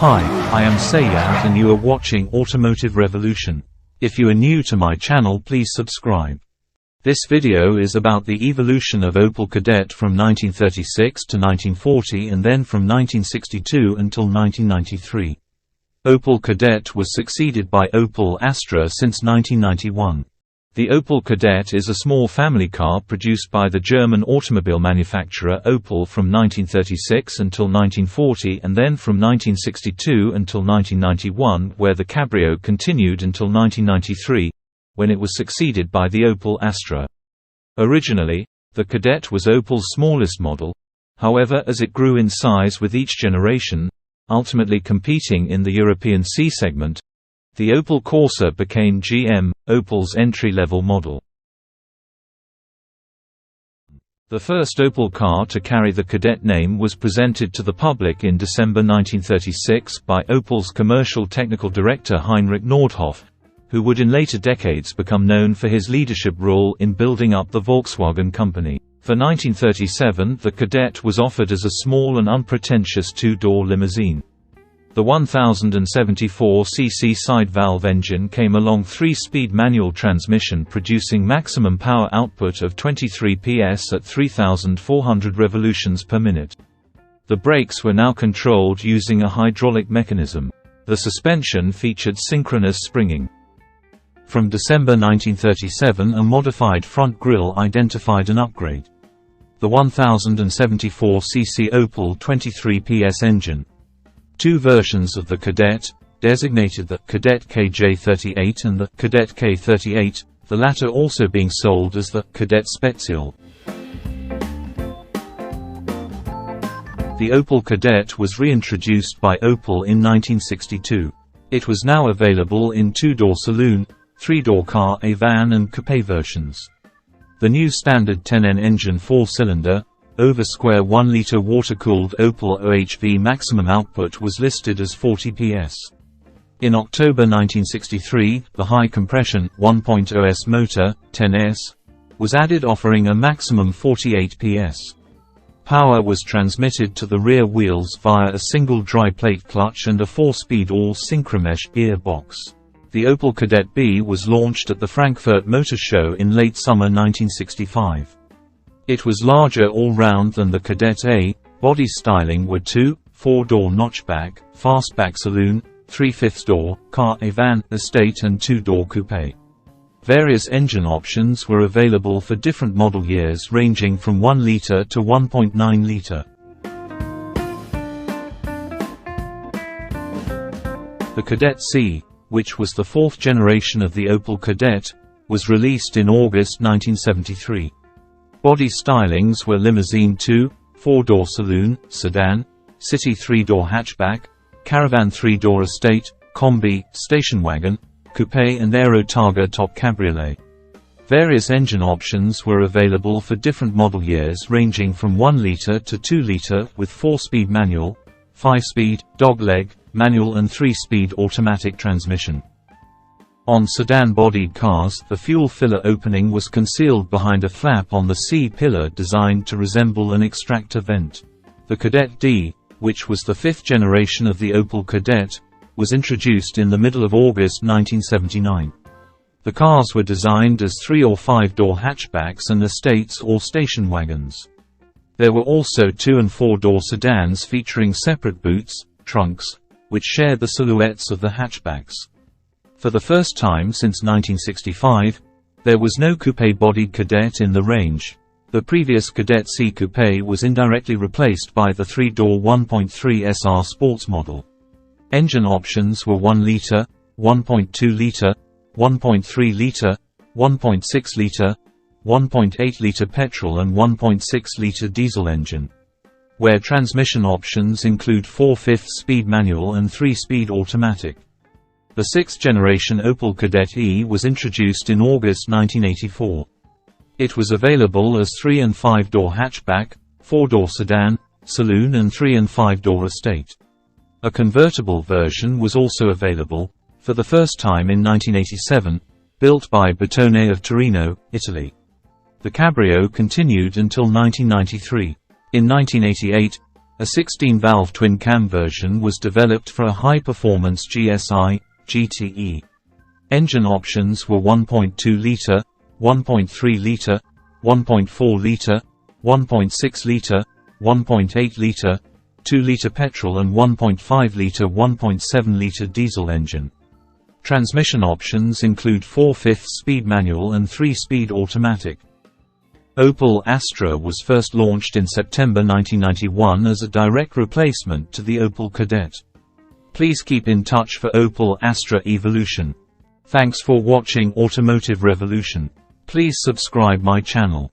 Hi, I am Sayat and you are watching Automotive Revolution. If you are new to my channel, please subscribe. This video is about the evolution of Opel Kadett from 1936 to 1940 and then from 1962 until 1993. Opel Kadett was succeeded by Opel Astra since 1991. The Opel Kadett is a small family car produced by the German automobile manufacturer Opel from 1936 until 1940 and then from 1962 until 1991, where the Cabrio continued until 1993, when it was succeeded by the Opel Astra. Originally, the Kadett was Opel's smallest model. However, as it grew in size with each generation, ultimately competing in the European C segment, the Opel Corsa became Opel's entry-level model. The first Opel car to carry the Kadett name was presented to the public in December 1936 by Opel's commercial technical director Heinrich Nordhoff, who would in later decades become known for his leadership role in building up the Volkswagen company. For 1937, the Kadett was offered as a small and unpretentious two-door limousine. The 1074cc side-valve engine came along 3-speed manual transmission producing maximum power output of 23 PS at 3,400 revolutions per minute. The brakes were now controlled using a hydraulic mechanism. The suspension featured synchronous springing. From December 1937, a modified front grille identified an upgrade. The 1074cc Opel 23 PS engine. Two versions of the Kadett, designated the Kadett KJ38 and the Kadett K38, the latter also being sold as the Kadett Spezial. The Opel Kadett was reintroduced by Opel in 1962. It was now available in two-door saloon, three-door car, a van and coupe versions. The new standard 10N engine 4-cylinder, over-square 1-liter water-cooled Opel OHV maximum output was listed as 40 PS. In October 1963, the high-compression 1.0S motor, 10S, was added, offering a maximum 48 PS. Power was transmitted to the rear wheels via a single dry-plate clutch and a 4-speed all-synchromesh gearbox. The Opel Kadett B was launched at the Frankfurt Motor Show in late summer 1965. It was larger all-round than the Kadett A. Body styling were 2, 4-door notchback, fastback saloon, 3/5 door, car, a van, estate and 2-door coupe. Various engine options were available for different model years ranging from 1 liter to 1.9 liter. The Kadett C, which was the fourth generation of the Opel Kadett, was released in August 1973. Body stylings were limousine 2, 4-door saloon, sedan, city 3-door hatchback, caravan 3-door estate, combi, station wagon, coupe and aero-targa top cabriolet. Various engine options were available for different model years ranging from 1 liter to 2 liter with 4-speed manual, 5-speed, dogleg, manual and 3-speed automatic transmission. On sedan-bodied cars, the fuel filler opening was concealed behind a flap on the C-pillar designed to resemble an extractor vent. The Kadett D, which was the fifth generation of the Opel Kadett, was introduced in the middle of August 1979. The cars were designed as 3- or 5-door hatchbacks and estates or station wagons. There were also 2- and 4-door sedans featuring separate boots, trunks, which shared the silhouettes of the hatchbacks. For the first time since 1965, there was no coupe-bodied Kadett in the range. The previous Kadett C coupe was indirectly replaced by the 3-door 1.3 SR sports model. Engine options were 1 liter, 1.2 liter, 1.3 liter, 1.6 liter, 1.8 liter petrol and 1.6 liter diesel engine, where transmission options include 4/5 speed manual and 3-speed automatic. The sixth-generation Opel Kadett E was introduced in August 1984. It was available as 3- and 5-door hatchback, 4-door sedan, saloon and 3- and 5-door estate. A convertible version was also available, for the first time in 1987, built by Bertone of Torino, Italy. The Cabrio continued until 1993. In 1988, A 16-valve twin-cam version was developed for a high-performance GSI, GTE. Engine options were 1.2-liter, 1.3-liter, 1.4-liter, 1.6-liter, 1.8-liter, 2-liter petrol and 1.5-liter 1.7-liter diesel engine. Transmission options include 4/5 speed manual and 3-speed automatic. Opel Astra was first launched in September 1991 as a direct replacement to the Opel Kadett. Please keep in touch for Opel Astra evolution. Thanks for watching Automotive Revolution. Please subscribe my channel.